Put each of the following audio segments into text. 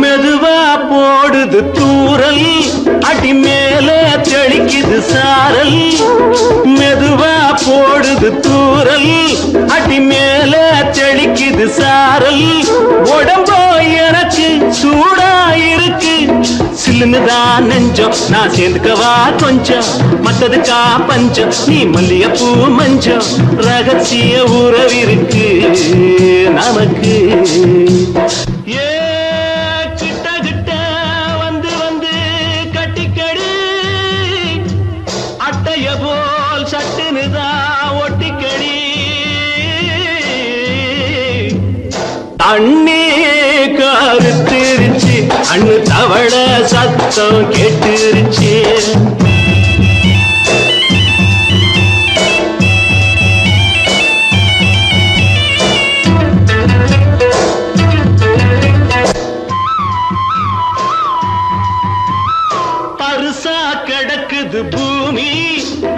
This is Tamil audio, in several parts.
மெதுவா போடுது தூரல், அடி மேல தெளிக்குது சாரல். மெதுவா போடுது தூரல், அடி மேல தெளிக்குது சாரல். உடம்போ எனக்கு சூடா இருக்கு, சில்லுன்னுதான் நெஞ்சம், நான் சேர்ந்துக்கவா கொஞ்சம், மத்ததுக்கா பஞ்சம், நீ மல்லிகைப்பூ மஞ்சம். ரகசிய உறவிருக்கு நமக்கு. அண்ணே கருத்திருச்சு, அண்ணு தவள சத்தம் கேட்டுருச்சு. பருசா கிடக்குது பூமி,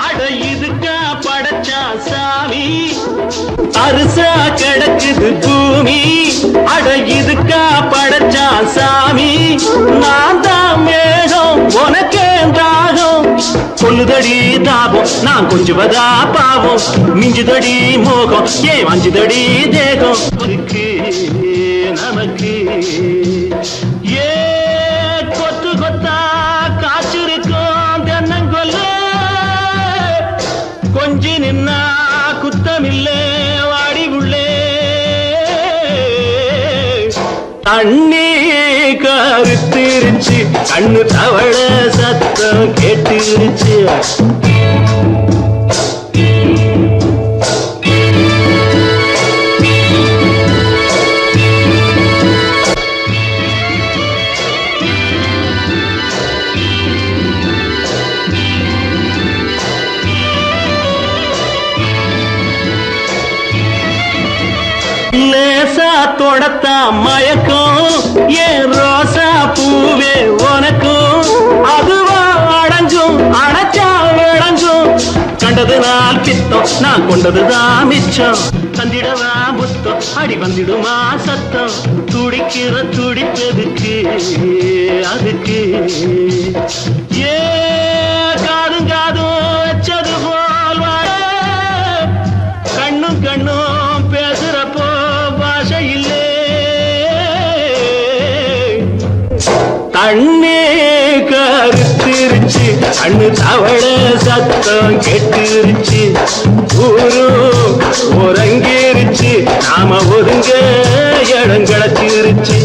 அட இதுக்கா படைச்சா சாமி. அரிசா கிடக்குது பூமி, அட இதுக்கா படைச்சா சாமி. நான் தான் மேகம், உனக்கே தாகம், சொல்லுதடி தாபம், நான் கொஞ்சுவதா பாவம். மிஞ்சுதடி மோகம், ஏன் வஞ்சுதடி தேகம் இருக்கு நமக்கு. ஏ கொத்து கொத்தா காய்ச்சிருக்கும் தென்னங்கொல்ல, கொஞ்சி நின்னா குத்தமில்லே வாடி உள்ளே. அண்ணே கருத்திருச்சு, கண்ணு தவள சத்தம் கேட்டுருச்சு. லேசா தொடத்தா மயக்கம், ஏன் ரோசா பூவே உனக்கும். அதுவா அடைஞ்சும் அடைச்சா விளங்கும், கண்டது நாள் பித்தம், நான் கொண்டதுதான் மிச்சம். தந்திடவா புத்தம், அடி வந்திடுமா சத்தம், துடிக்கிற துடிப்பதுக்கு அதுக்கு. ஏ காதும் காதும் வச்சது போல் வாழ, கண்ணும் கண்ணும் பேசுறப்போ பாஷை இல்லே. கண்ணே கருத்திருச்சு, கண்ணு தவள சத்தம் கெட்டுருச்சு. ஊரு ஒரங்கிருச்சு, நாம ஒதுங்க இடம் கிடைச்சிருச்சு.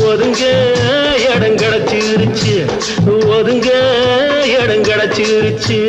ஒதுங்க இடம் கிடைச்சிருச்சு, ஒதுங்க இடம் கிடைச்சிருச்சு.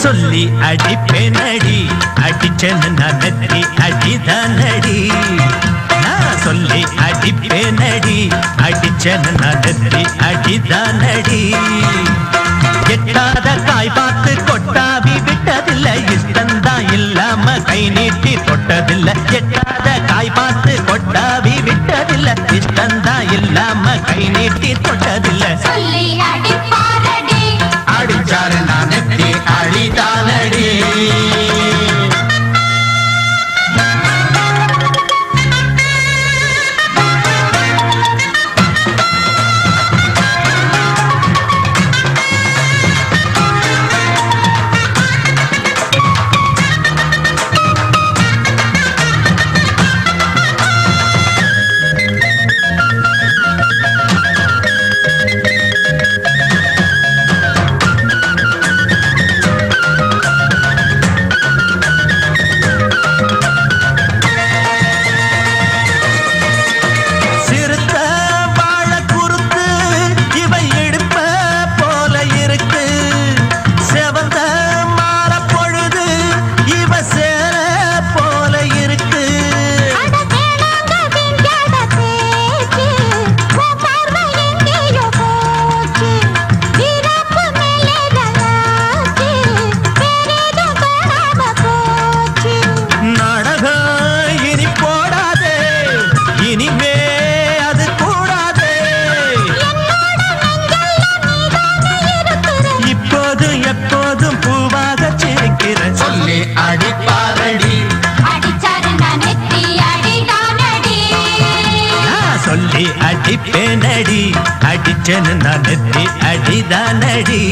சொல்லி அடிப்பேனடி அடிச்சேன்னு நான் நெத்தி அடிதானடி நான் சொல்லி அடிப்பேனடி அடிச்சேன்னு நான் நெத்தி அடிதானடி எட்டாத காய் பார்த்து கொட்டாவி விட்டதில்லை இஷ்டந்தான் இல்லாம கை நீட்டி தொட்டதில்லை எட்டாத காய் பார்த்து கொட்டாவி விட்டதில்லை இஷ்டந்தான் இல்லாம கை நீட்டி தொட்டதில்லை சொல்லி அடிப்பாரடி அடிச்சாரு நான் நெத்தி அடிதானடி அடிப்பேனடி அடிச்சேன்னு நான் நெத்தி அடிதானடி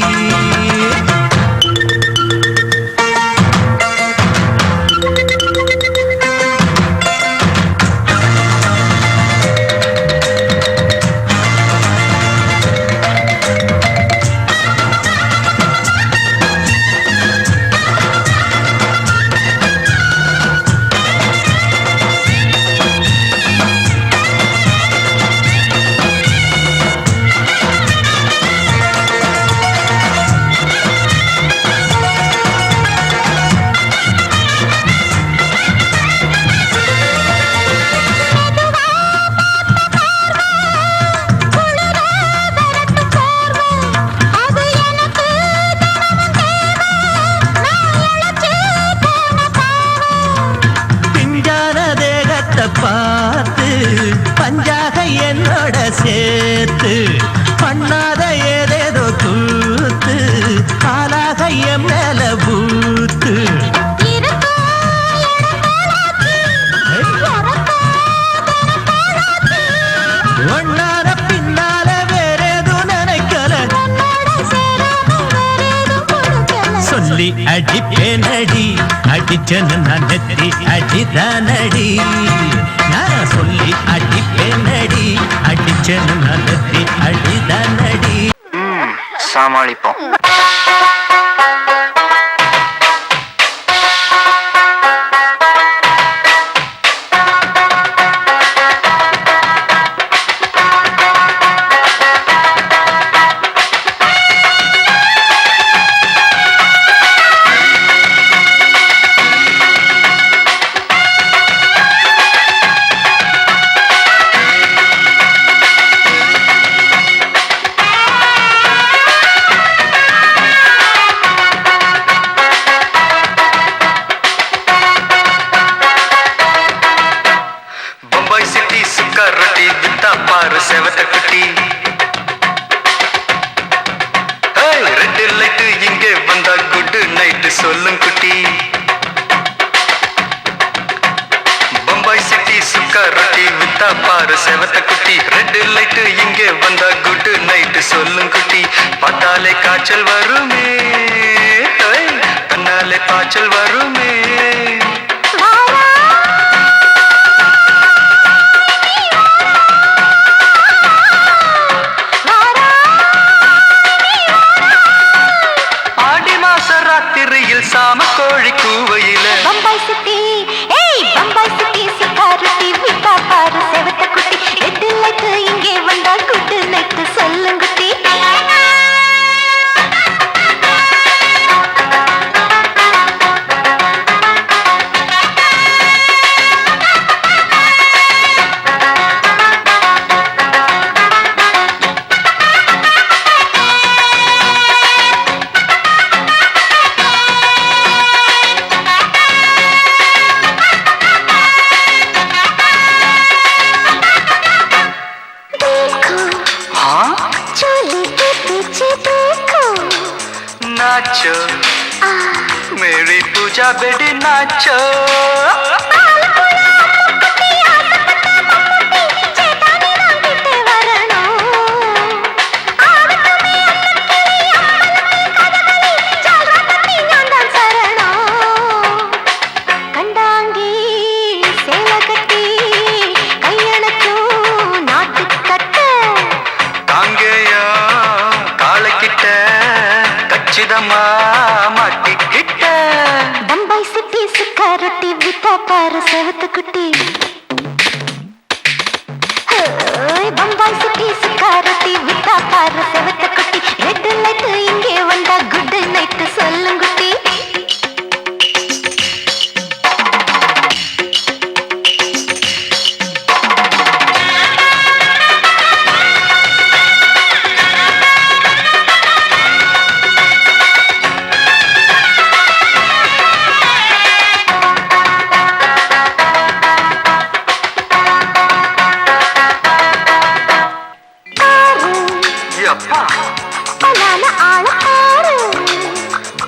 பார்த்து பஞ்சாக என்னோட சேர்த்து பண்ணாத ஏதேதோ கூத்து ஆளாக என் மேல பூத்து ஒன்னார பின்னால வேறேதும் நினைக்கல சொல்லி அடிப்பேனடி அடிச்சேன்னு நான் நெத்தி அடிதானடி நான் சொல்லி அடிப்பேனடி அடிச்சேன்னு நான் நெத்தி அடிதானடி சமாளிப்போம். செவத்த குட்டி ரெட் லைட் இங்கே வந்தா குட் நைட் சொல்லும் குட்டி பம்பாய் சிட்டி சுக்கா ரொட்டி வித்தா பாரு செவத்த குட்டி ரெட் லைட் இங்கே வந்தா குட் நைட் சொல்லும் குட்டி பார்த்தாலே காய்ச்சல் வருமே கண்ணாலே பாய்ச்சல் வருமே சாம கோழி கூவையில பம்பாய் சிட்டி பம்பாய் சிட்டி சுக்கா ரொட்டி வித்தா பாரு செவத்த குட்டி ரெட் லைட் இங்கே வந்தா குட் நைட் சொல்லும் குட்டி குச்சா பெடி நாச்சோ மாட்டிக்கிட்ட பம்பாய் சிட்டி சுக்கா ரொட்டி வித்தா பாரு செவத்து குட்டி பம்பாய் சிட்டி சுக்கா ரொட்டி வித்தா பாரு செவத்து குட்டி ரெட் லைட் இங்கே வந்தா குட் நைட் சொல்லுங்குட்டி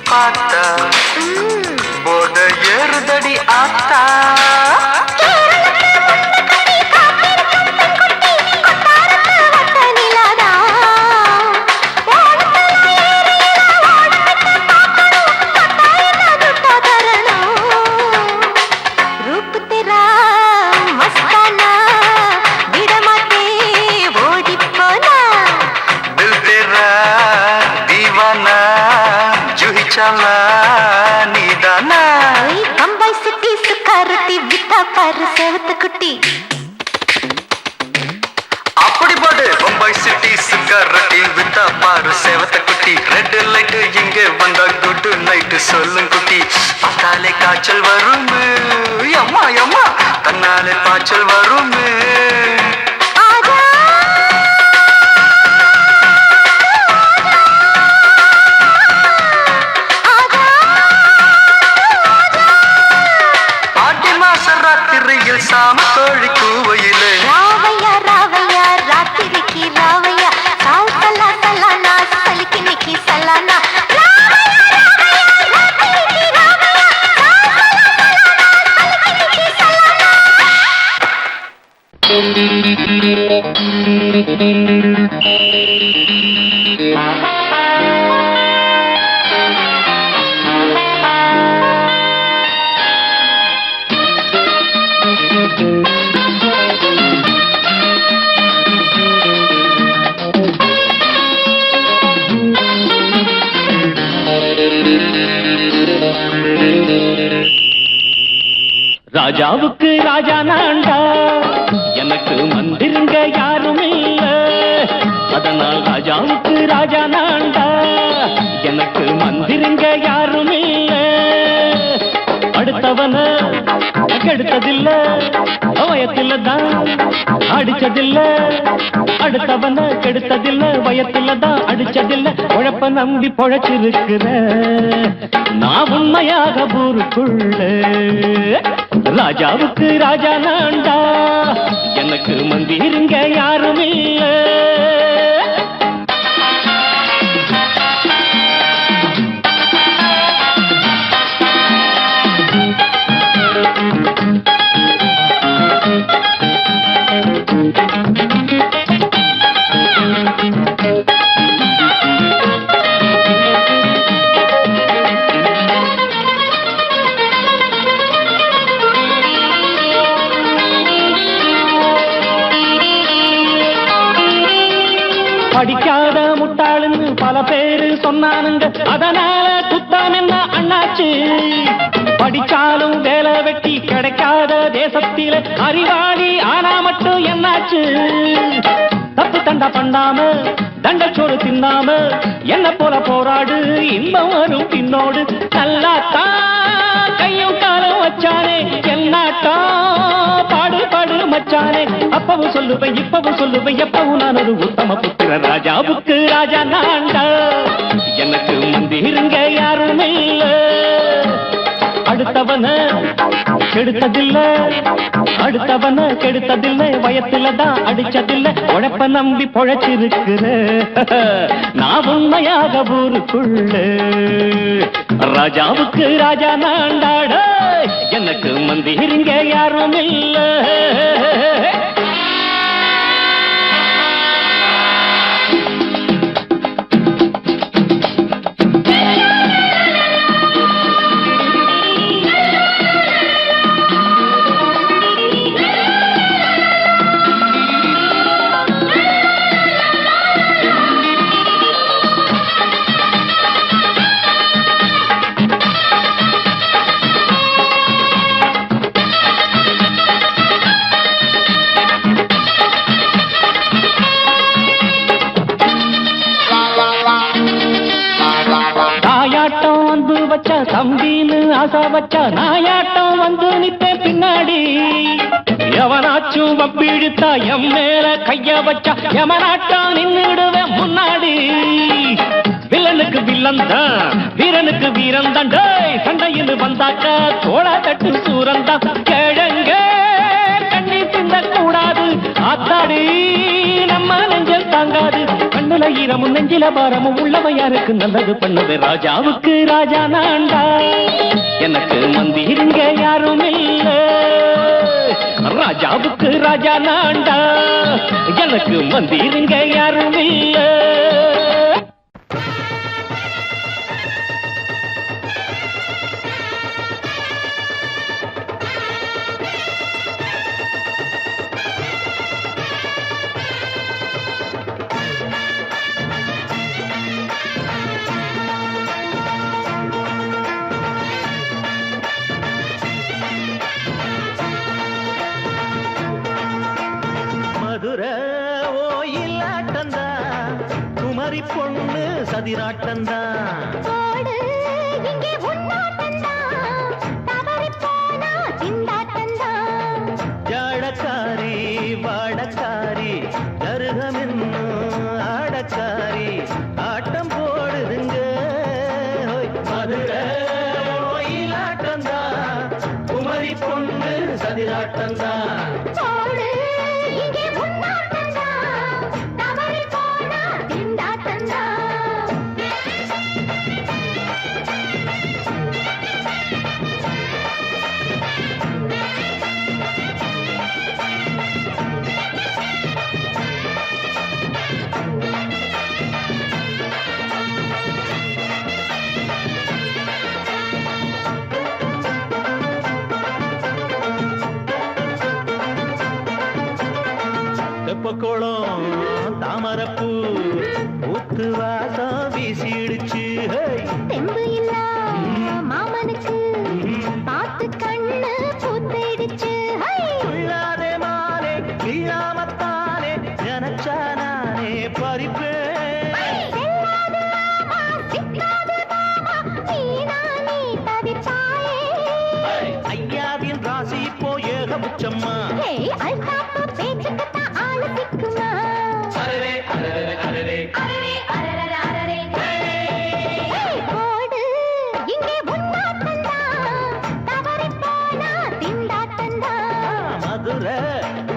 பார்த்தா போத ஏறுதடி ஆத்தா பம்பாய் சிட்டி சுக்கா ரொட்டி வித்தா பாரு செவத்து குட்டி அப்படி போடு பம்பாய் சிட்டி சுக்கா ரொட்டி வித்தா பாரு செவத்த குட்டி ரெட் லைட் இங்கே வந்தா குட் நைட் சொல்லும் குட்டி பார்த்தாலே காய்ச்சல் வரும் அம்மா அம்மா தன்னாலே பாய்ச்சல் வரும் சாம கோழி கூவையிலே ராவையா ராவையா ராத்திரிக்கு ராவையா சால் சலா சலானா சலிக்கு நிக்கி சலானா ராஜாவுக்கு ராஜா நான்டா எனக்கு மந்திருங்க யாரும் இல்ல அதனால் ராஜாவுக்கு ராஜா நான்டா எனக்கு மந்திருங்க யாரும் இல்ல அடுத்தவன கெடுத்ததில்ல வயத்துல தான் அடிச்சதில்ல அடுத்தவன கெடுத்ததில்ல வயத்துல தான் அடிச்சதில்ல உழப்ப நம்பி பொழைச்சிருக்கிற நான் உண்மையாக ஊருக்குள்ள ராஜாவுக்கு ராஜா நான்டா எனக்கு மந்திருங்க யாரும் இல்ல படிக்காத முட்டாளுன்னு பல பேரு சொன்னானுங்க அதனால குத்தம் என்ன அண்ணாச்சு படிச்சாலும் வேலை வெட்டி கிடைக்காத தேசத்தில அறிவாளி ஆனா மட்டும் என்னாச்சு தப்பு தண்டா பண்ணாம தண்டச்சோறு தின்னாம என்ன போல போராடு இன்பம் வரும் பின்னோடு நல்லாத்தான் கையும் காலம் வச்சானே என்னாட்டா பாடு பாடு மச்சானே அப்பவும் சொல்லுவேன் இப்பவும் சொல்லுவேன் எப்பவும் நான் ஒரு உத்தம புத்திர ராஜாவுக்கு ராஜா நான்டா எனக்கு மந்திருங்க யாரும் இல்ல அடுத்தவன கெடுத்ததில்ல அடுத்தவன கெடுத்ததில்ல வயத்துல தான் அடிச்சதில்ல உழைப்ப நம்பி பொழைச்சிருக்கிற நான் உண்மையாக ஊருக்குள்ள ராஜாவுக்கு ராஜா நாண்டாட எனக்கு மந்திரிங்க யாரும் இல்ல தம்பின்னு ஆசா வச்சா நாயாட்டம் வந்து நிப்பேன் பின்னாடி எவனாச்சும் வப்பிழுத்தா எம் மேல கைய வச்சா எவனாட்டம் நின்னுடுவேன் முன்னாடி வில்லனுக்கு வில்லன் தான் வீரனுக்கு வீரன் தான் சண்டையில் வந்தாக்கா தோள தட்டு சூரன் தான் கிழங்க கண்ணி திந்த கூடாது ஆத்தாடி நம்ம நெஞ்சல் தாங்காது கண்ணுல ஈரமும் நெஞ்சில பாரமும் உள்ளவன் யாருக்கு நல்லது பண்ணது ராஜாவுக்கு ராஜா நான்டா எனக்கு மந்திருங்க யாரும் இல்ல ராஜாவுக்கு ராஜா நான்டா எனக்கு மந்திருங்க யாரும் இல்ல பொண்ணு சதிராட்டந்தா ஜாடக்காரி வாடக்காரி கருகமென்னு ஆடக்காரி ஆட்டம் போடுதுங்க மதுரை ஓயிலாட்டந்தா குமரி பொண்ணு சதிராட்டந்தா தெப்பக்குளம் தாமரப்பூ ஊத்து வாசம் வீசிடுச்சு தெம்பு இல்ல மாமனுக்கு பார்த்து கண்ணு பூத்திடுச்சு உள்ளாதே மாலே இல்லாமத்தானே நினைச்சா நானே பறிப்பேன் ஐயாவின் ராசி இப்போ ஏகபட்சம்மா மதுரை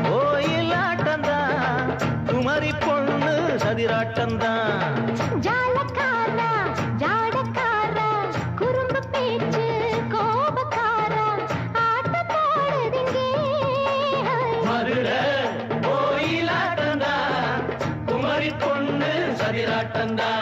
கோயிலாட்டந்தா குமரி பொண்ணு சதிராட்டந்தா ஜாலக்காரா ஜாடக்காரா குறும்பு பேச்சு கோபக்காரா ஆட்ட போடுதுங்க மதுரை கோயிலாட்டந்தா குமரி பொண்ணு சதிராட்டந்தா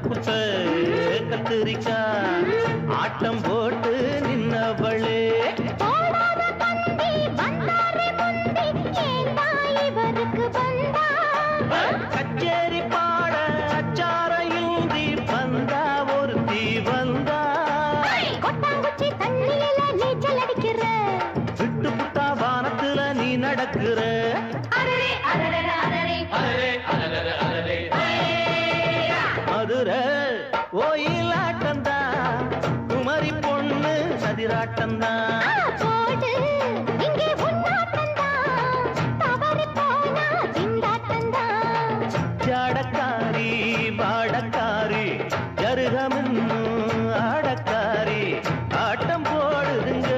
குத்த கத்திரிக்கா ஆட்டம் போட்டு நின்னவளே கச்சேரி பாட அச்சாரையுந்தி வந்தா ஒரு தீ வந்தா கொட்டாங்குச்சி தண்ணியில நீச்சல் அடிக்கிற விட்டு புட்டா வானத்துல நீ நடக்கிற சதிராட்டம்தான் போடு இங்கே உன்னாட்டம்தான் தவறி போனா திண்டாட்டம்தான் ஜாடக்காரி பாடக்காரி ஜருகமின்னு ஆடக்காரி ஆட்டம் போடுதுங்க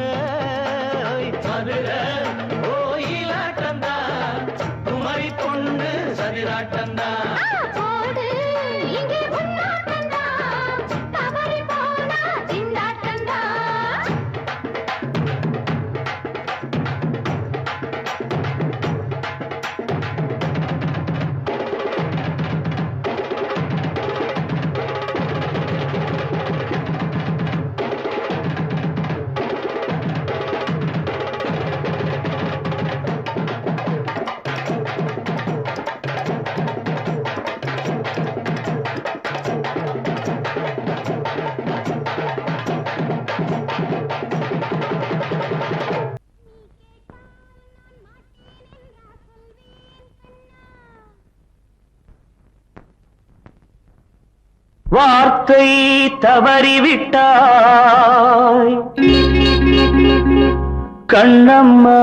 மதுரை கோயிலாட்டம்தான் குமரி பொண்ணு சதிராட்டம்தான் போடு இங்கே உன்னாட்டம்தான் தவறி போனா திண்டாட்டம்தான் வார்த்தை தவறிவிட்டாய் கண்ணம்மா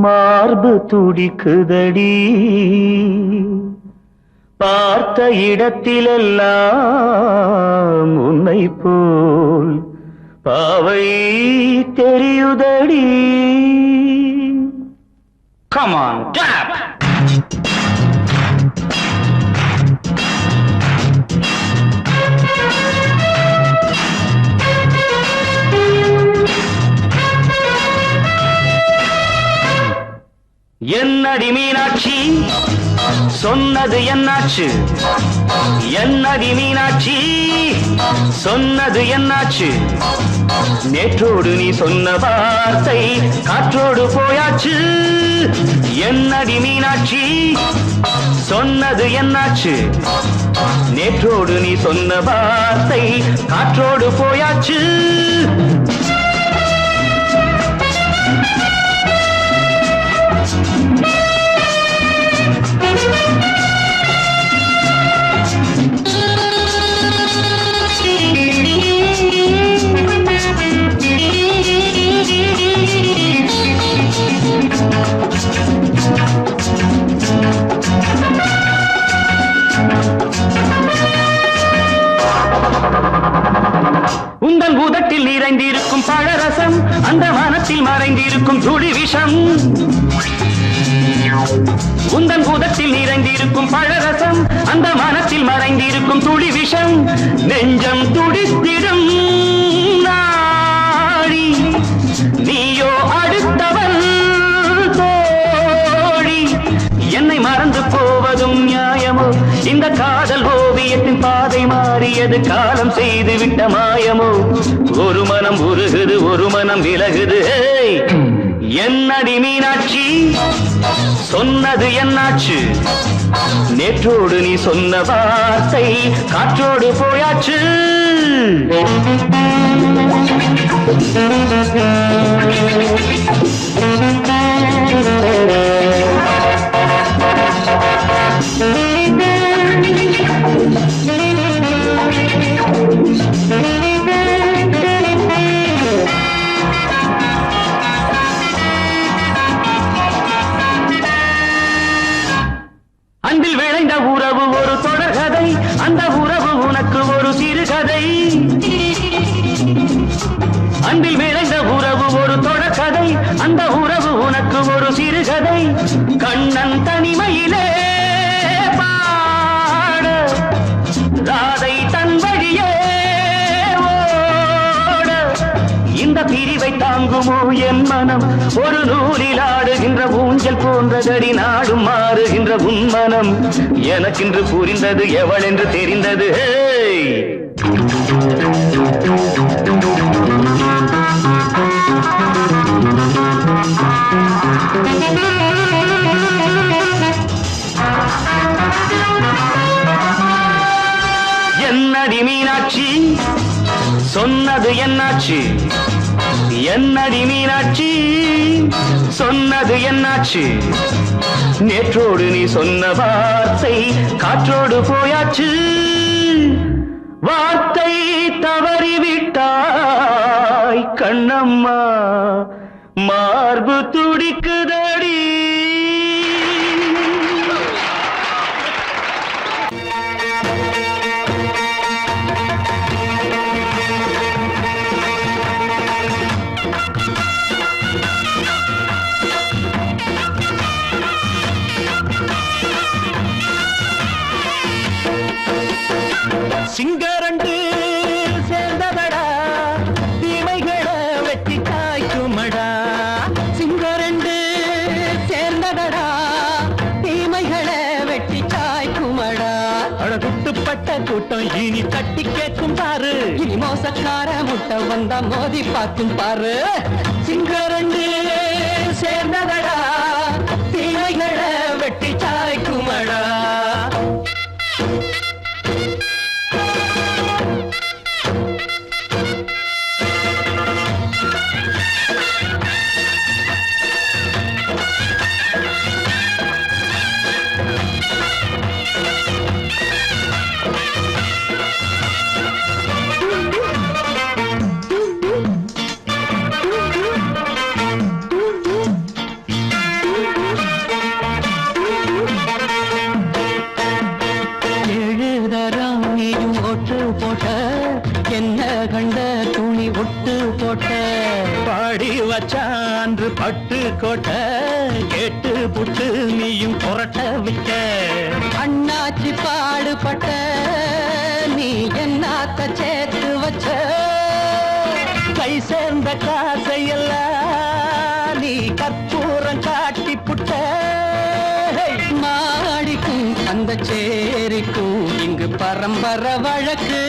மார்பு துடிக்குதடி பார்த்த இடத்திலெல்லாம் உன்னை போல் பாவை தெரியுதடி Come on, tap! என்னடி மீனாட்சி சொன்னது என்னாச்சு என்னடி மீனாட்சி சொன்னது என்னாச்சு நேற்றோடு நீ சொன்ன வார்த்தை காற்றோடு போயாச்சு என்னடி மீனாட்சி சொன்னது என்னாச்சு நேற்றோடு நீ சொன்ன வார்த்தை காற்றோடு போயாச்சு உந்தன் உதட்டில் நிறைந்திருக்கும் பழரசம் அந்த மனத்தில் மறைந்திருக்கும் துளி விஷம் உந்தன் உதட்டில் நிறைந்திருக்கும் பழரசம் அந்த மனத்தில் மறைந்திருக்கும் துளி விஷம் நெஞ்சம் துடித்திடும் நாடி நீயோ அடுத்தவன் தோழி என்னை மறந்து போவதும் நியாயமோ இந்த காதல் ஓவியத்தின் பாதை மாறியது காலம் செய்து விட்ட மாயமோ ஒரு மனம் உருகுது ஒரு மனம் விலகுது என்னடி மீனாட்சி சொன்னது என்னாச்சு நேற்றோடு நீ சொன்ன வார்த்தை காற்றோடு போயாச்சு அன்பில் விளைந்த உறவு ஒரு தொடர்கதை அந்த உறவு உனக்கு ஒரு சிறுகதை அன்பில் விளைந்த உறவு ஒரு தொடர்கதை அந்த உறவு உனக்கு ஒரு சிறுகதை கண்ணன் தனிமையிலே பாட ராதை தன் வழியே ஓட இந்த பிரிவை தாங்குமோ என் மனம் ஒரு நூலில் ஆடுகின்ற ஊஞ்சல் போன்றதடி நாடும் மாறுகின்ற உன்மனம் எனக்கென்று புரிந்தது எவள் என்று தெரிந்தது என்னடி மீனாட்சி சொன்னது என்னாச்சு என்னடி மீனாட்சி சொன்னது என்னாச்சு நேற்றோடு நீ சொன்ன வார்த்தை காற்றோடு போயாச்சு வார்த்தை தவறிவிட்டாய் கண்ணம்மா மார்பு துடிக்குதடி. சிங்கரண்டு சேர்ந்ததடா தீமைகளை வெட்டி காய்க்குமடா. சிங்கரண்டு சேர்ந்ததடா தீமைகளை வெட்டி காய்க்குமடா. அழகுட்டுப்பட்ட கூட்டம் இனி தட்டி கேட்கும் பாரு. இனி மோசக்கார முட்டை வந்தா மோதி பார்க்கும் பாரு. சிங்கரண்டு சேர்ந்ததடா தீமைகளை வெட்டி காய்க்குமடா. வச்சான்று பட்டு கோட்டை கேட்டு புட்டு நீயும் புரட்ட விட்ட. அண்ணாச்சி பாடுபட்ட நீ என்னாத்த சேர்த்து வச்ச. கை சேர்ந்த காசையெல்லாம் நீ கற்பூரம் காட்டி புட்ட. மாடிக்கும் அந்த சேரிக்கும் இங்கு பரம்பரை வழக்கு.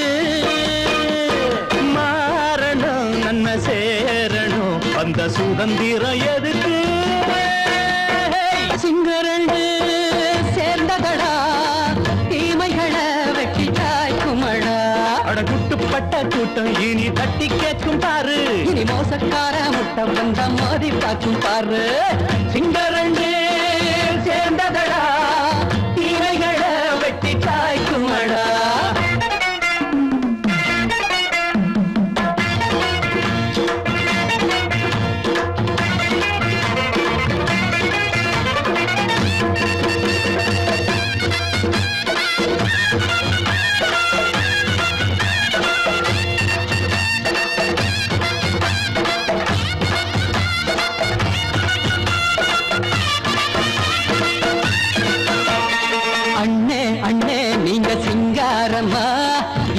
மாறணும் நன்மை சேரணும் அந்த சுதந்திரம் எதுக்கு. சிங்கரண்டு சேர்ந்ததடா தீமைகளை வெட்டி காய்க்குமடா. அடகுட்டுப்பட்ட கூட்டம் இனி தட்டி கேட்கும் பாரு. இனி மோசக்கார முட்டை வந்த மோதி பார்க்கும் பாரு. சிங்கரண்டு சேர்ந்ததடா தீமைகளை வெட்டி காய்க்குமடா.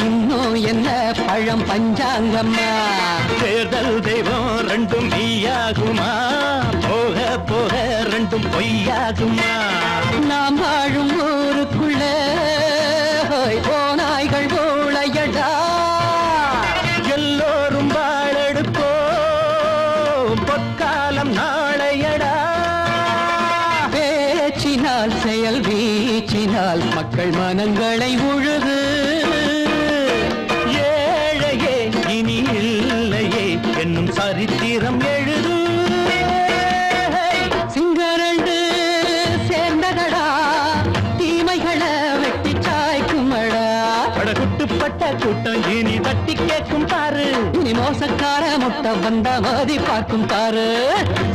இன்னும் என்ன பழம் பஞ்சாங்கம்மா. தேர்தல் தெய்வம் ரெண்டும் மெய்யாகுமா போக போக ரெண்டும் பொய்யாகுமா. நாம் வாழும் ஊருக்குள்ள போனாய்கள் போளையடா. எல்லோரும் வாழெடுப்போம் பொற்காலம் நாளையடா. பேச்சினால் செயல் வீச்சினால் மக்கள் மனங்களை உழுது. ஏழையே இனி இல்லையே என்னும் சரித்திரம் எழுது. சிங்கரண்டு சேர்ந்ததடா தீமைகளை வெட்டி சாய்க்குமடா. அடகுட்டுப்பட்ட கூட்டம் இனி தட்டி கேட்கும் பாரு. இனி மோசக்கார முட்டை வந்த மோதி பார்க்கும் பாரு.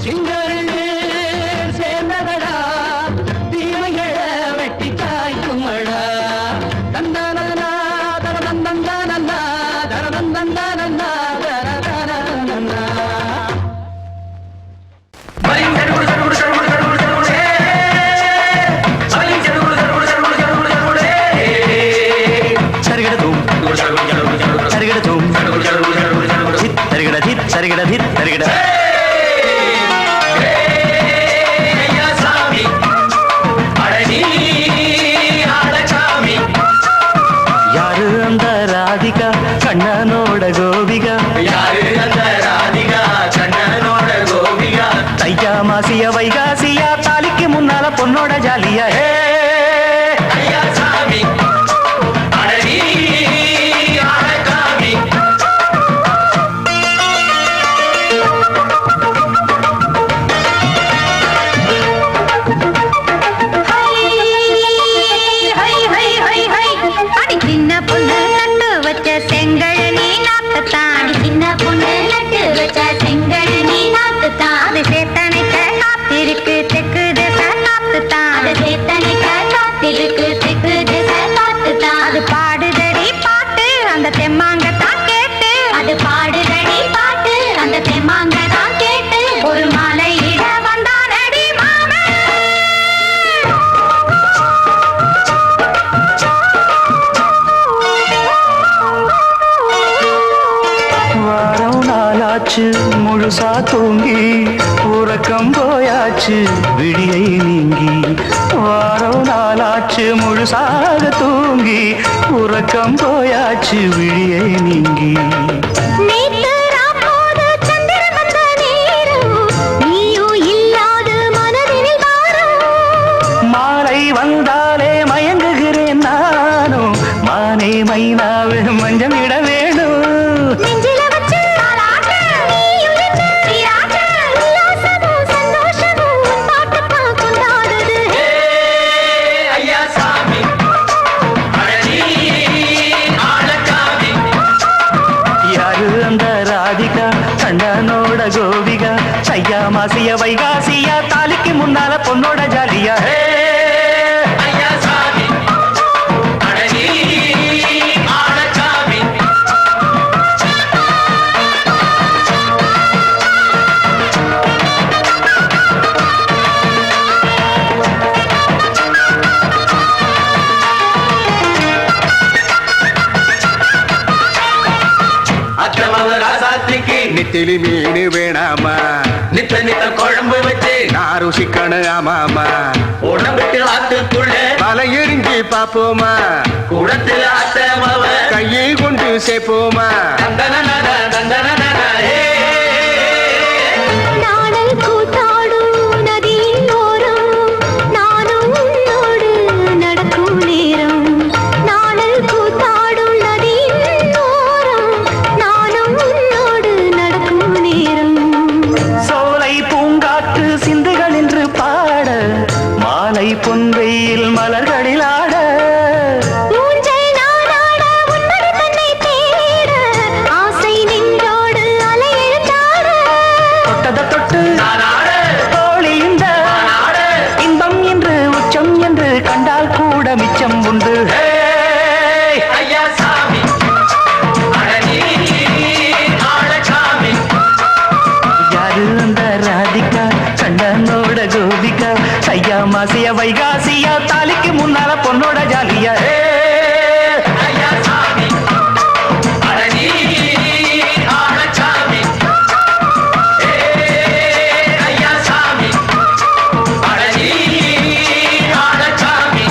சிங்கரண்டு சேர்ந்ததடா தீமைகளை வெட்டி காய்க்குமடா. தந்தானா தரதந்தந்தானா தரதந்தந்தானா தரதந்தந்தானா. சரிகட சரிகட எதுக்கு திக்கு திசை பார்த்துதான் அது பாடுதடி பாட்டு அந்த தெம்மாங்க தான் கேட்டு அது பாடுதடி பாட்டு அந்த தெம்மாங்க தான் கேட்டு ஒரு மாலை இட வந்தானடி மாமன் வாரம் நாளாச்சு முழுசா தூங்கி உறக்கம் போயாச்சு விடியை நீங்கி வாரம் நாளாச்சு முழுசாக தூங்கி உறக்கம் போயாச்சு விடியை நீங்கி நேத்து ராப்போது சந்திரன் வந்த நேரம் நீயும் இல்லாது மனதினில் வாரம் மாலை வந்தாலே மயங்குகிறேன் நானும் மானே மைனாவே மஞ்சம் இட வேணும் நெஞ்சில வச்சு தாலாட்டு நீயும் என்று சீராட்டு உல்லாசமும் சந்தோஷமும் உன் பாட்டுத்தான் கொண்டாடுது ஐயா சாமி அழகி ஆளக்காமி யாரு அந்த ராதிகா கண்டனோட கோபிகா ஐயா மாசிய வைகாசியா தாலிக்கு முன்னால பொண்ணோட ஜாலியா ஐயா சாமி அழகி ஆளக்காமி அக்கிரமவ ராசாத்திக்கு நெத்திலி மீன் வேணாமா நித்த நித்த குழம்பு வச்சு நான் ருசிக்கணும் ஆமாமா உடம்புக்கு ஆத்துக்குள்ள பல எரிஞ்சு பாப்போமா குடத்துல அத்தமவ கையை கொண்டு சேர்ப்போமா தந்தன தந்தன நாடல் கூத்தாடும் நதியின் ஓரம் நானும் உன்னோடு நடக்கும் நேரம் நாடல் கூத்தாடும் நதியின் ஓரம் நானும் உன்னோடு நடக்கும் நேரம் சோலை பூங்காற்று சிந்துகள் என்று பாட மாலை பொன்வெயில் மலர்களில் ஆட ஊஞ்சல் நானாட உன்மடி தன்னை தேட ஆசை நின்றோடு அலை எழுந்தாட தொட்டத தொட்டு தோழி இந்த இன்பம் என்று உச்சம் என்று கண்டால் கூட மிச்சம் உண்டு ஐயா சாமி அழகி ஆளக்காமி யாரு அந்த ராதிகா கண்டனோட கோபிகா ஐயா மாசிய வைகாசியா தாலிக்கு முன்னால பொண்ணோட ஜாலியா ஐயா சாமி அழகி ஆளக்காமி ஐயா சாமி அழகி ஆளக்காமி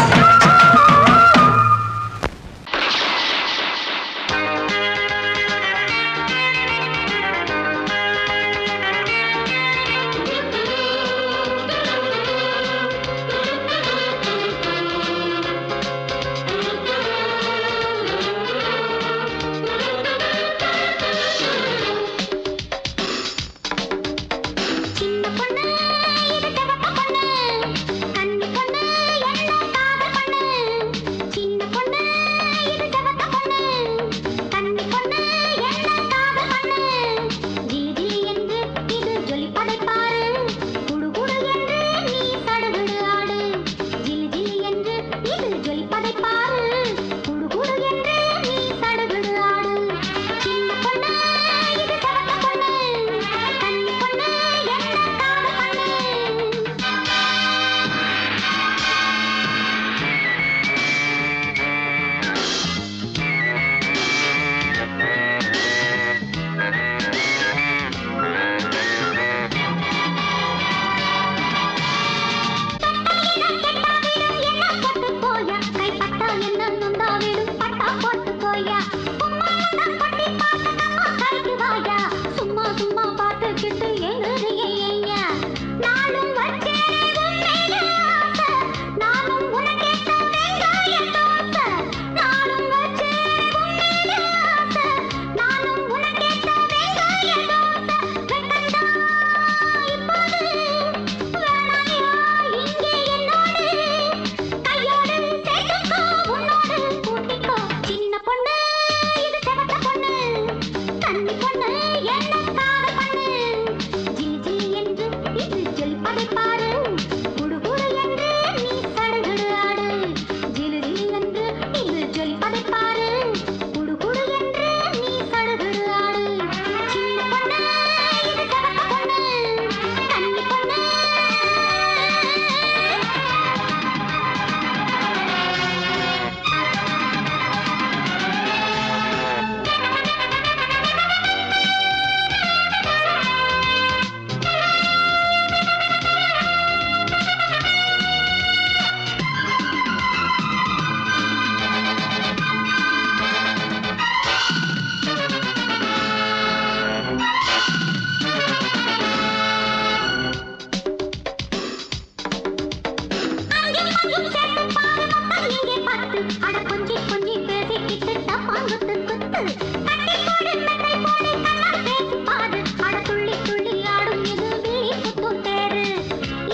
அட கொஞ்சி கொஞ்சி பேசிக்கிட்டு டப்பாங்குத்து குத்து கட்டி போடு மெத்தை போடு கண்ணா பேசி பாரு அட துள்ளி துள்ளி ஆடும் இது விழி குத்தும் தேரு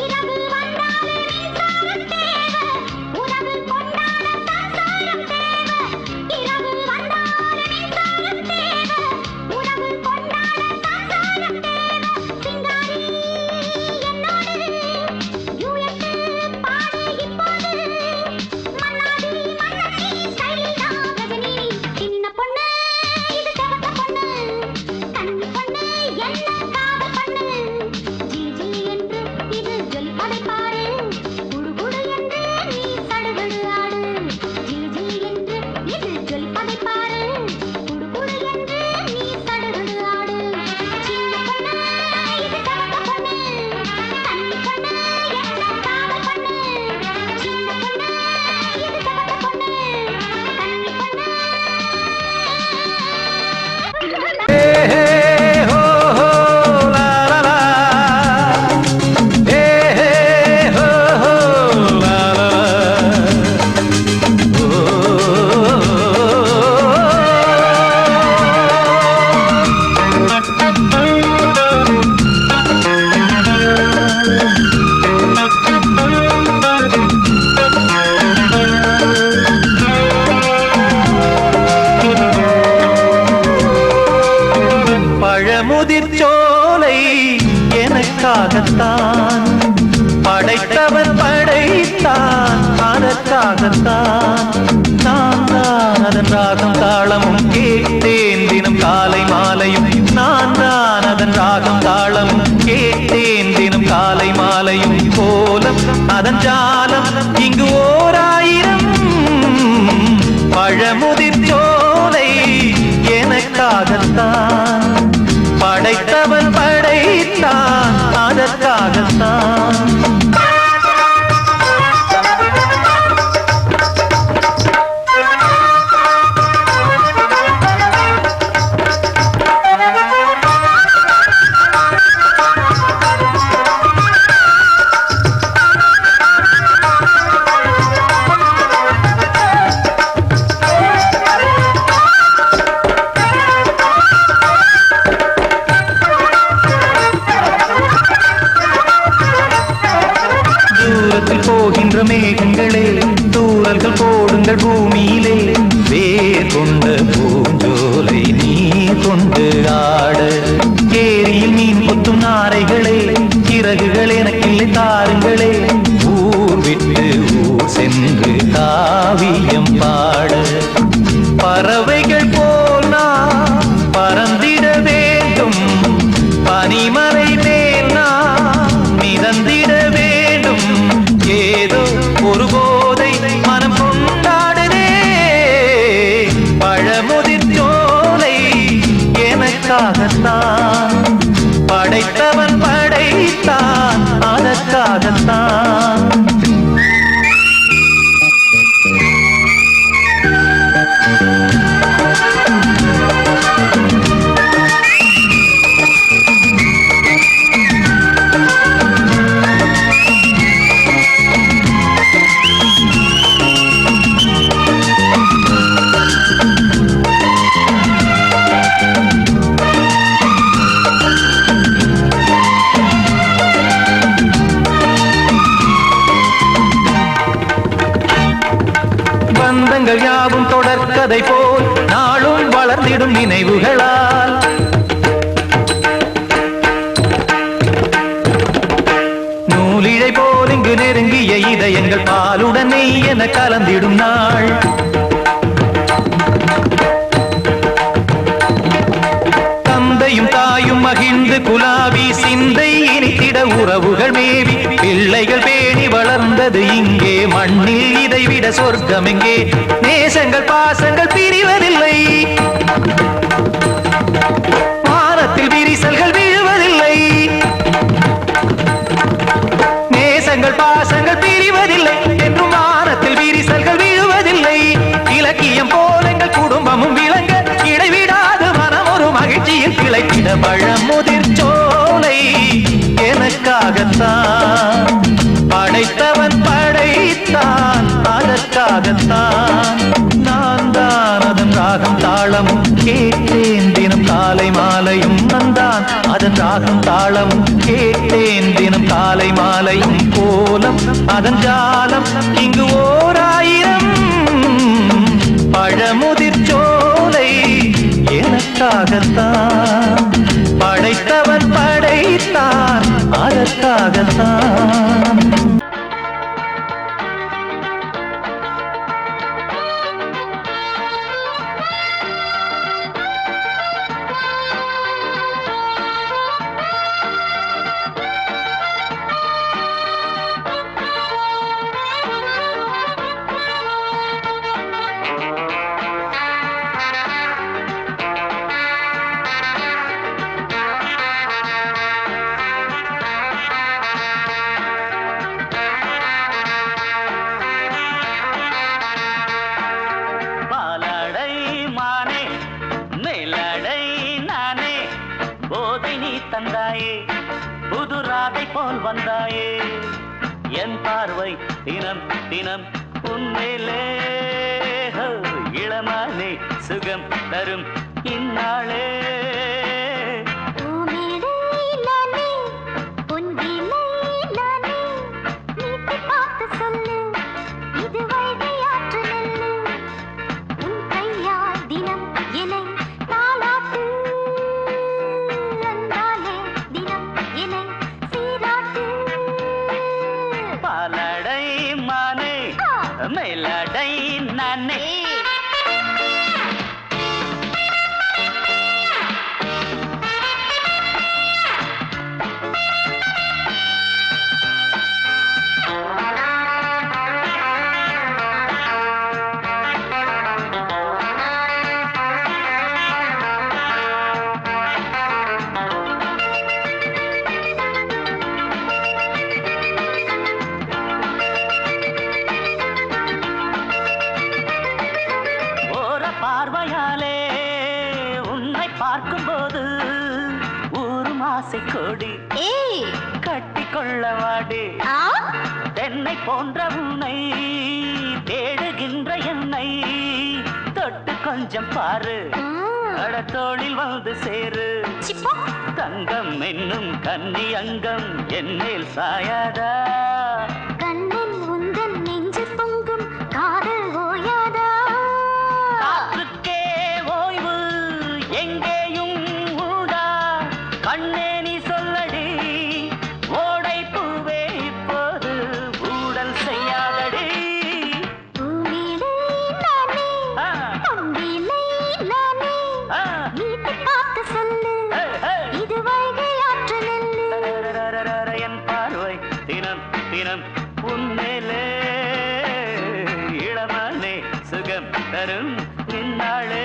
இரவு வந்தாலே மின்சாரம் தேவை உறவு கொண்டாட சம்சாரம் தேவை இரவு வந்தாலே மின்சாரம் தேவை உறவு கொண்டாட சம்சாரம் தேவை சிங்காரி என்னோடு யூஎட்டு பாடு இப்போது மன்னாடி மன்னி ஸ்டைலில் தான் ரஜினி சின்ன பொண்ணு இது செவத்த பொண்ணு கண்ணி பொண்ணு என்ன காதல் பண்ணு ஜிலி ஜிலி என்று இது ஜொலிப்பதை பாரு குடு குடு என்று நீ சடுகுடு ஆடு ஜிலி ஜிலி என்று இது ஜொலிப்பதை பாரு குடு குடு என்று நீ சடுகுடு ஆடு சின்ன பொண்ணு இது செவத்த பொண்ணு கண்ணி பொண்ணு என்ன காதல் பண்ணு சின்ன பொண்ணு இது செவத்த பொண்ணு கண்ணி பொண்ணு பழமுதிர் சோலை எனக்காகத்தான் படைத்தவன் படைத்தான் அதற்காகத்தான் நான் தான் அதன் ராகம் தாளமும் கேட்டேன் தினம் காலை மாலையும் நான் தான் அதன் ராகம் தாளமும் கேட்டேன் தினம் காலை மாலையும் கோலம் அதன் ஜாலம் இங்கு ஓராயிரம் பழமுதிர் சோலை எனக்காகத்தான் படைத்தவன் படைத்தான் அதற்காகத்தான் தூரத்தில் போகின்ற மேகங்களே தூரல்கள் போடுங்கள் பூமியிலே வேர் கொண்ட பூஞ்சோலை நீ கொண்டு ஆட ஏரியில் மீன் கொத்தும் நாரைகளே இறகுகள் எனக்கில்லை தாருங்களே ஊர் விட்டு ஊர் சென்று காவியம் பாட பறவைகள் போல் நான் பறந்திட வேண்டும் பனிமலை மேல் நான் மிதந்திட வேண்டும் ஏதோ ஒரு போதை மனம் கொண்டாடுதே பழமுதிர் சோலை எனக்காகத்தான் படைத்தவன் படைத்தான் அதற்காகத்தான் பந்தங்கள் யாவும் தொடர்கதை போல் நாளும் வளர்ந்திடும் நினைவுகளால் நூலிழை போல் இங்கு நெருங்கிய இதயங்கள் பாலுடன் நெய் என கலந்திடும் நாள் தந்தையும் தாயும் மகிழ்ந்து குலாவி சிந்தை இனித்திட உறவுகள் மேவி பிள்ளைகள் பேணி வளர்ந்தது இங்கே மண்ணில் இதைவிட சொர்க்கம் எங்கே நேசங்கள் பாசங்கள் பிரிவதில்லை வானத்தில் விரிசல்கள் விழுவதில்லை நேசங்கள் பாசங்கள் பிரிவதில்லை என்றும் வானத்தில் விரிசல்கள் விழுவதில்லை இலக்கியம் போல எங்கள் குடும்பமும் விளங்க இடைவிடாது மனம் ஒரு மகிழ்ச்சியில் கிளைத்திட பழமுதிர் சோலை எனக்காகத்தான் படைத்தவன் படைத்தான் அதற்காகத்தான் அதன் ஜாலம் இங்கு ஓர் ஆயிரம். பழமுதிர் சோலை எனக்காகத்தான், படைத்தவன் படைத்தான் அதற்காகத்தான். வந்தாயே என் பார்வை தினம் தினம் உன்மேலே, இளமானே சுகம் தரும் இந்நாளே. மேலடை நானே பார்வையாலே உன்னை பார்க்கும்போது ஊரும் ஆசை கொடி கட்டிக்கொள்ள வாடி. தென்னை போன்ற உன்னை தேடுகின்ற என்னை தொட்டு கொஞ்சம் பாரு, கடத்தோளில் வந்து சேரு. தங்கம் என்னும் கன்னி அங்கம் என் மேல் சாயாதா, கண்ணில் உந்தன் நெஞ்சு பொங்கும் காதல் ஓயாதா. காற்றுக்கே ஓய்வு எங்கேயும் உண்டா, கண்ணே நீ சொல்லடி ஓடை பூவே இப்போது ஊடல் செய்யாதடி. பூமியிலே நானே அம்பிலே நானே வீட்டு காத்து சொல்லு, இது வைகை ஆற்று நெல்லு. என் பார்வை தினம் தினம் உன்மேலே, இளமானே சுகம் தரும் இந்நாளே.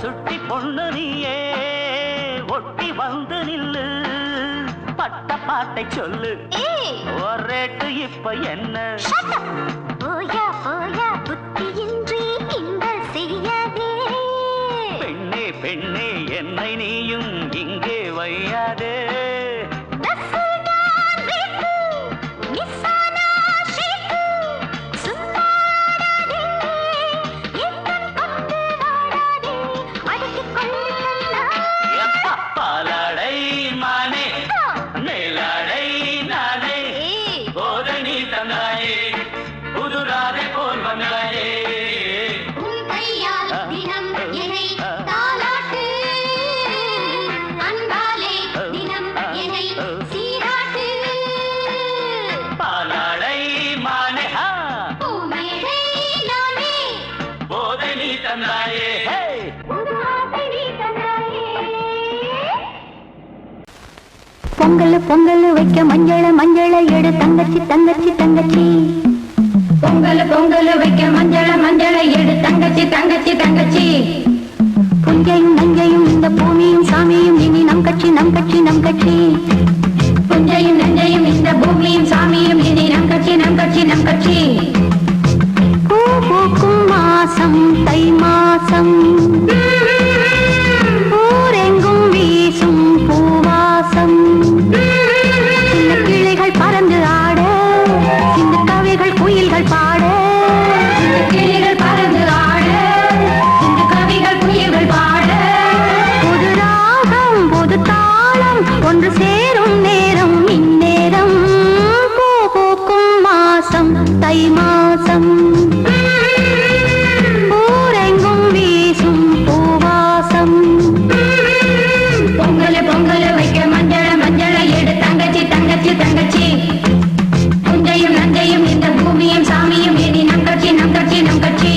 சுட்டி பொண்ணு நீயே ஒட்டி வந்து நில்லு, பட்ட பாட்டை சொல்லு ஒரேட்டு இப்ப என்ன. போயா போயா புத்தியின்றி கிண்டல் செய்யாதே, பெண்ணே பெண்ணே என்னை நீயும் இங்கே வையாதே. பாலாடை மானே மேலாடை நானே போதை நீ தந்தாயே, புதுராதை போல் வந்தாயே. உன் கையால் தினம் என்னை தாலாட்டு, அன்பாலே தினம் என்னை சீராட்டு. பாலாடை மானே பூமேடை நானே போதை நீ தந்தாயே. பொங்கல் பொங்கல் வைக்க மஞ்சள மஞ்சள எடு தங்கச்சி தங்கச்சி தங்கச்சி. பொங்கல் பொங்கல் வைக்க மஞ்சள மஞ்சள எடு தங்கச்சி தங்கச்சி தங்கச்சி. புஞ்சையும் நஞ்சையும் இந்த பூமியும் சாமியும் இனி நம் கட்சி நம் கட்சி நம் கட்சி. புஞ்சையும் நஞ்சையும் இந்த பூமியும் சாமியும் இனி நம் கட்சி நம் கட்சி நம் கட்சி. பூ பூக்கும் மாசம் தை மாசம், பூ ஒன்று சேரும் நேரம் இந்நேரம் பூ பூக்கும் மாசம் தை மாசம் ஊரெங்கும் வீசும் பூவாசம் பொங்கல் பொங்கல் வைக்க மஞ்சள மஞ்சள எடு தங்கச்சி தங்கச்சி தங்கச்சி புஞ்சையும் நஞ்சையும் இந்த பூமியும் சாமியும் இனி நம் கட்சி நம் கட்சி நம் கட்சி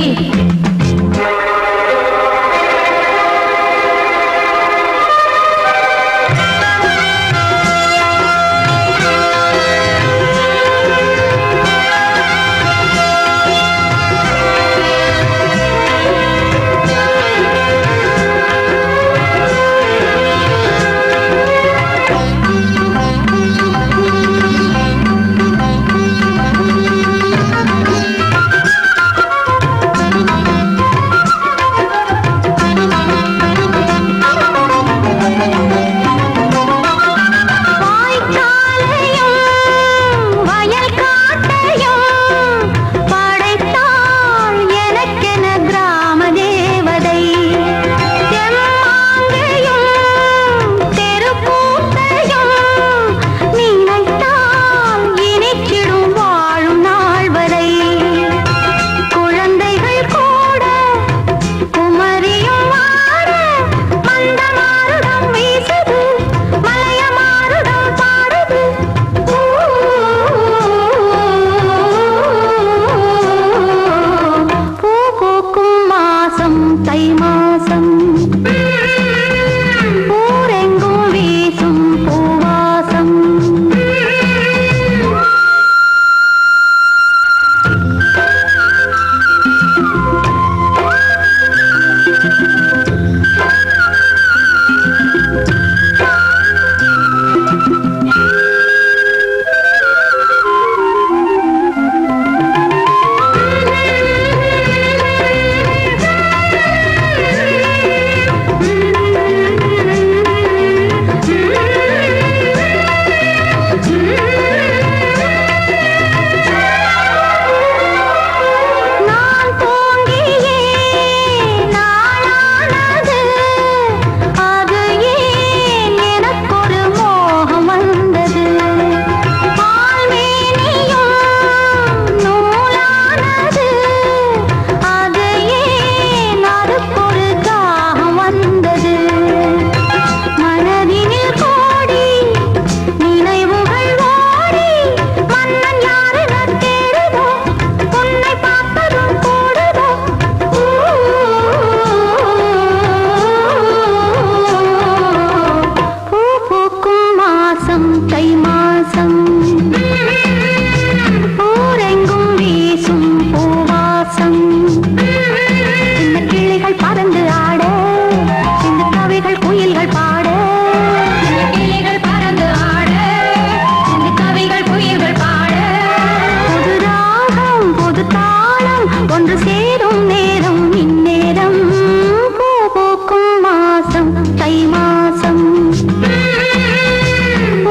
தை மாசம்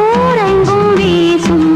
ஊரெங்கும் வீசும்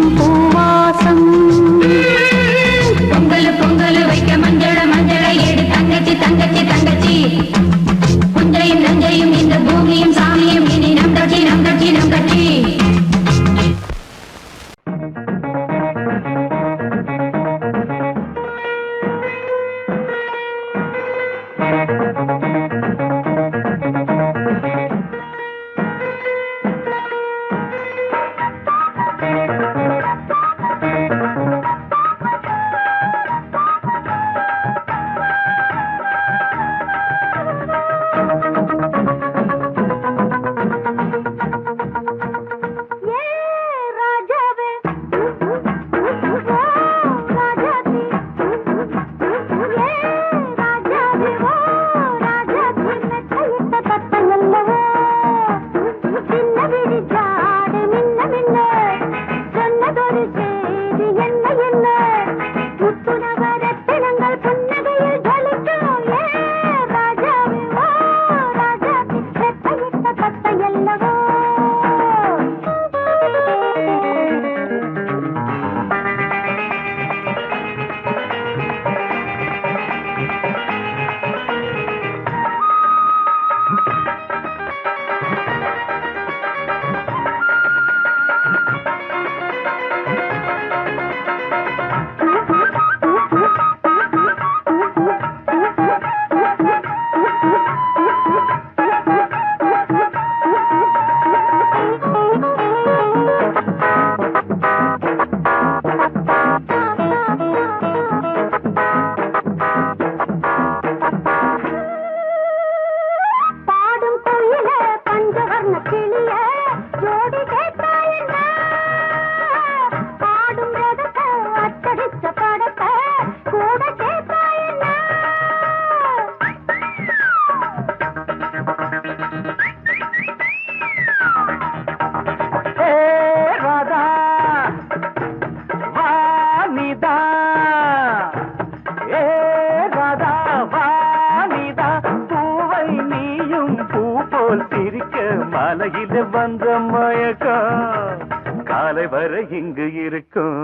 வந்த மயக்கம் காலை வரை இங்கு இருக்கும்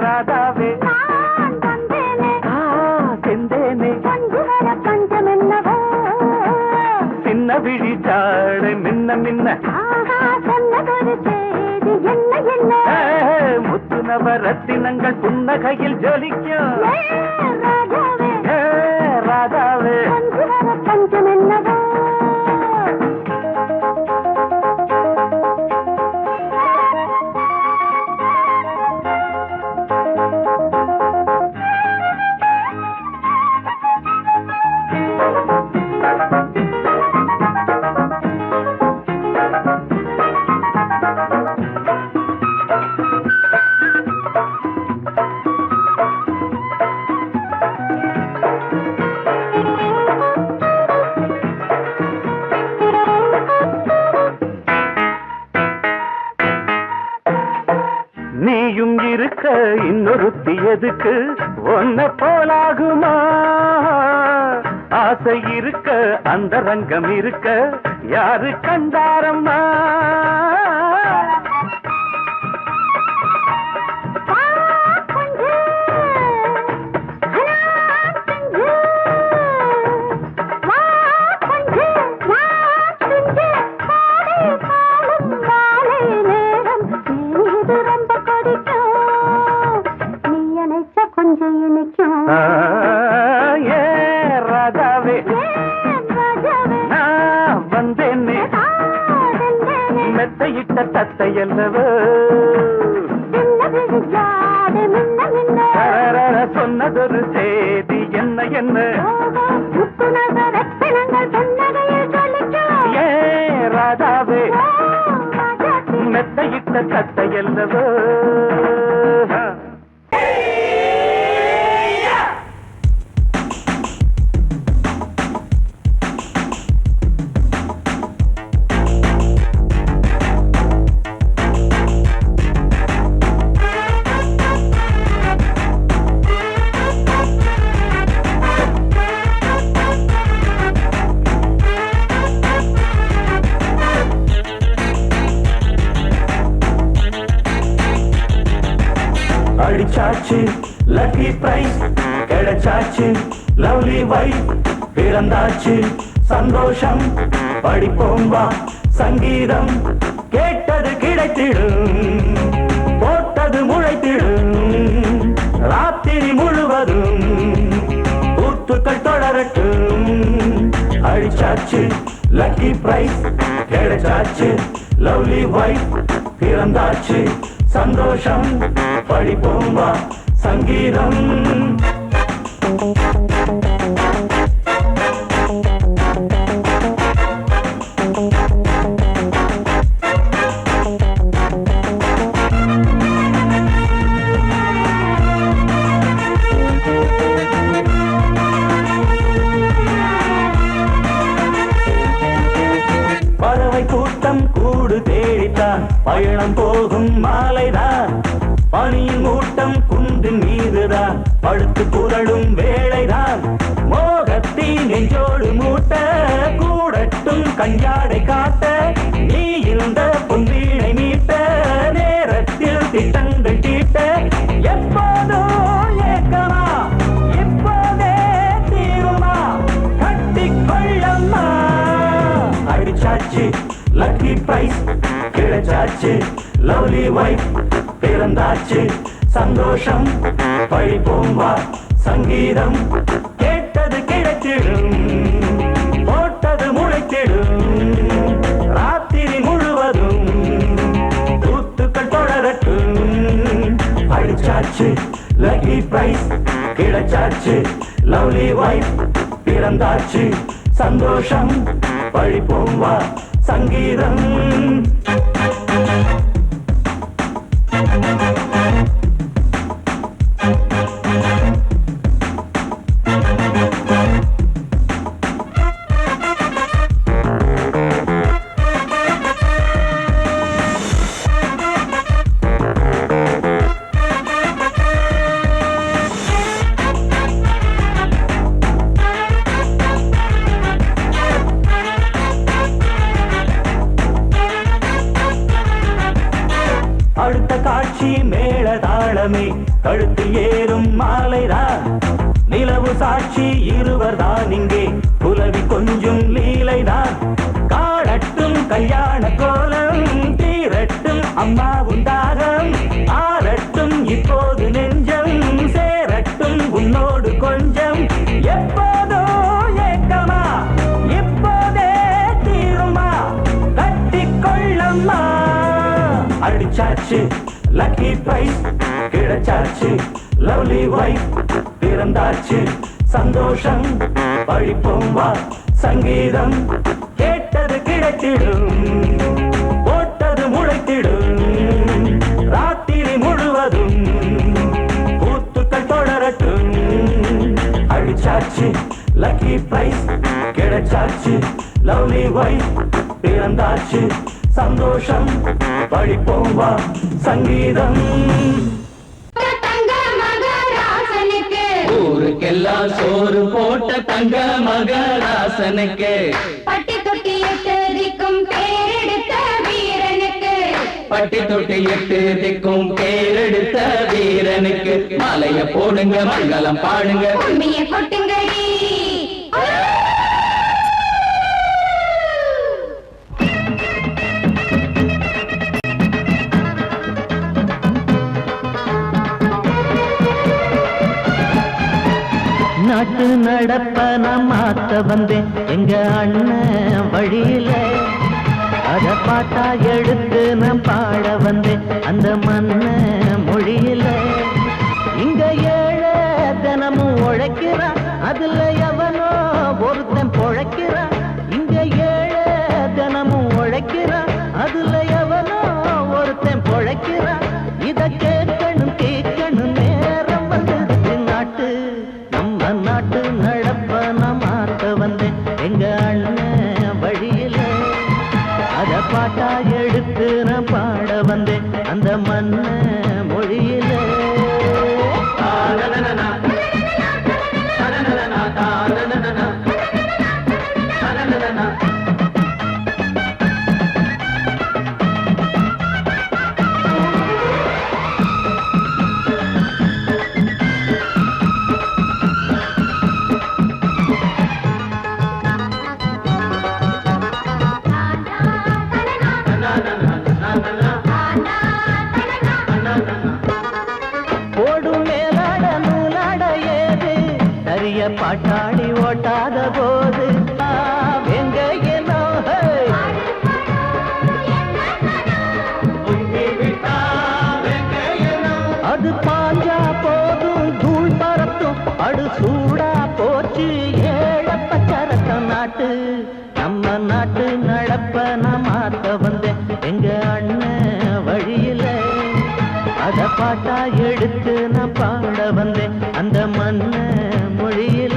ராதாவே செந்தேனே சின்ன விழி சாடு மின்ன மின்ன முத்து நவரத்தினங்கள் புன்னகையில் ஜொலிக்கும் ராதாவே பஞ்சம் என்னவோ நீயும் இருக்க இன்னொருத்தி எதுக்கு ஒன்ன போலாகுமா ஆசை இருக்க அந்த ரங்கம் இருக்க யாரு கண்டாரம்மா ராதாவே நான் வந்தேனே மெத்தையிட்ட தத்தை அல்லவோ சொன்னதொரு செய்தி என்ன என்ன ஏ ராதாவே மெத்தையிட்ட தத்தை அல்லவோ அடிச்சாச்சு லக்கி பிரைஸ் கிடைச்சாச்சு லவ்லி வைஃப் பிறந்தாச்சு சந்தோஷம் படிப்போம் வா சங்கீதம் கேட்டது கிடைத்திடும் போட்டது முளைத்திடும் ராத்திரி முழுவதும் கூத்துக்கள் தொடரட்டும் அடிச்சாச்சு லக்கி பிரைஸ் கிடைச்சாச்சு லவ்லி வைஃப் பிறந்தாச்சு சந்தோஷம் படிப்போம் வா சங்கீதம் பறவை கூட்டம் கூடு தேடித்தான் பயணம் போகும் மாலைதான் பனியின் மூட்டம் குன்றின் மீதுதான் படுத்து புரளும் வேளைதான் மோகத்தின் நெஞ்சோடு மூட்ட கூடட்டும் கஞ்சாடை காட்ட நீ இருந்த பொன்வீணை மீட்ட நேரத்தில் திட்டங்கள் தீட்ட எப்போதோ ஏக்கமா இப்போதே தீருமா கட்டிக்கொள்ளம்மா அடிச்சாச்சு லக்கி பிரைஸ் கிடைச்சாச்சு லவ்லி வைஃப் பிறந்தாச்சு சந்தோஷம் படிப்போம் வா சங்கீதம் கேட்டது கிடைத்திடும் போட்டது முளைத்திடும் ராத்திரி முழுவதும் கூத்துக்கள் தொடரட்டும் அடிச்சாச்சு லக்கி பிரைஸ் கிடைச்சாச்சு லவ்லி வைஃப் பிறந்தாச்சு சந்தோஷம் படிப்போம் வா சங்கீதம் சாட்சி மேள தாளமே கழுத்தில் ஏறும் மாலைதான் நிலவு சாட்சி இருவர்தான் இங்கே புலவி கொஞ்சம் லீலைதான் காடட்டும் கல்யாண கோலம் தீரட்டும் அம்மா உண்டாகம் ஆரட்டும் இப்போது நெஞ்சம் சேரட்டும் உன்னோடு கொஞ்சம் எப்போதோ ஏக்கமா இப்போதே தீருமா கட்டிக்கொள்ளம்மா அடிச்சாச்சு லக்கி பிரைஸ் கிடைச்சாச்சு லவ்லி வைஃப் பிறந்தாச்சு சந்தோஷம் படிப்போம் வா சங்கீதம் கேட்டது கிடைத்திடும் போட்டது முளைத்திடும் ராத்திரி முழுவதும் கூத்துக்கள் தொடரட்டும் அடிச்சாச்சு லக்கி பிரைஸ் கிடைச்சாச்சு லவ்லி வைஃப் பிறந்தாச்சு சந்தோஷம் படிப்போம் வா சங்கீதம் ஊருக்கெல்லாம் சோறு போட்ட தங்க மகராசனுக்கு பட்டி தொட்டி எட்டு திக்கும் பேரெடுத்த வீரனுக்கு பட்டி தொட்டி எட்டு திக்கும் பேரெடுத்த வீரனுக்கு மாலைய போடுங்க மங்களம் பாடுங்க உண்மையை கொட்டுங்கடி நாட்டு நடப்ப நான் மாத்த வந்தேன் எங்க அண்ணன் வழியில அத பாட்டா எடுத்து நான் பாட வந்தேன் அந்த மண்ண மொழியில இங்க ஏழை தினமும் உழைக்கிறான் அதுல எவனோ ஒருத்தன் பொழைக்கிறான் இங்க ஏழை தினமும் உழைக்கிறான் அதுல எவனோ ஒருத்தன் பொழைக்கிறான் இத கேட்கணும் கேட்கணும் நேரம் வந்தது நாட்டு நம்ம நாட்டு நடப்ப நான் மாத்த வந்தேன் எங்க அண்ணன் வழியில அத பாட்டா எடுத்து நான் பாட வந்தேன் அந்த மண்ண மொழியில பாட்டாளி ஓட்டாத போது எங்க என்னோ அது பாஞ்சா போதும் தூள் பறத்தும் அடு சூடா போச்சு ஏழப்பச்சரத்தம் நாட்டு நம்ம நாட்டு நடப்ப நான் மாத்த வந்தேன் எங்க அண்ணன் வழியில அத பாட்டா எடுத்து நான் பாட வந்தேன் அந்த மண்ண மொழியில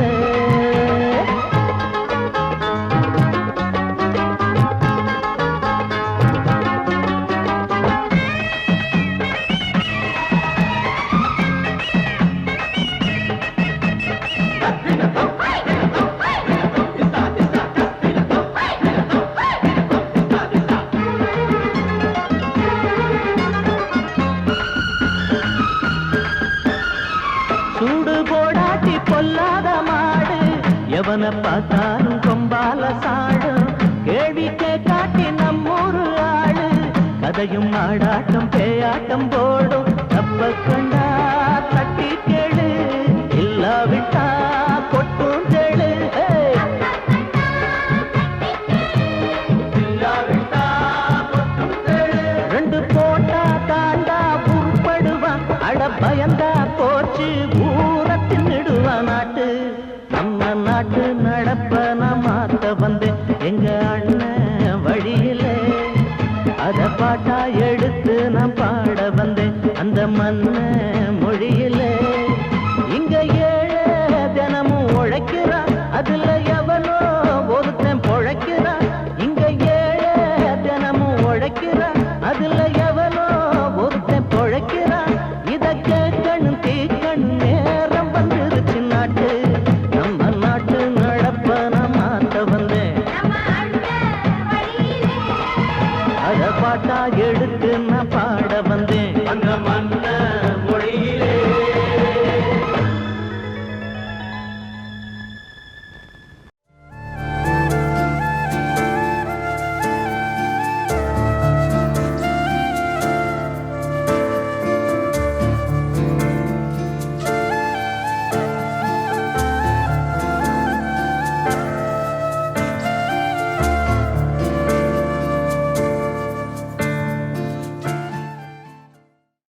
எவனை பார்த்தாலும் கொம்பால சாடும் கேள்விக்கே காட்டி நம்மூரு ஆளு கதையும் நாடாட்டம் பேயாட்டம் போடும் தப்ப கண்டா தட்டி கேளு இல்லாவிட்டா கொட்டும் கேளு ரெண்டு போட்டா தாண்டா உருப்படுவான் அட பயந்தா போச்சு ஊரத்தின் நெடுவான் நாட்டு நம்ம நாட்டு நடப்ப நான் மாத்த வந்தேன் எங்க அண்ணன் வழியில அத பாட்டா எடுத்து நான் பாட வந்தேன் அந்த மண்ண மொழியில இங்க ஏழை தினமும் உழைக்கிறான் அதுல எவனோ ஒருத்தன் பொழைக்கிறான் இங்க ஏழை தினமும் உழைக்கிறான் அதுல எவனோ ஒருத்தன் பொழைக்கிறான் இத கேட்கணும் தீக்கணும் நேரம் வந்துருச்சு நாட்டு நடப்ப நான் மாத்த வந்தேன் அத பாட்டா எடுத்து நான் பாட வந்தேன். அந்த மன்ன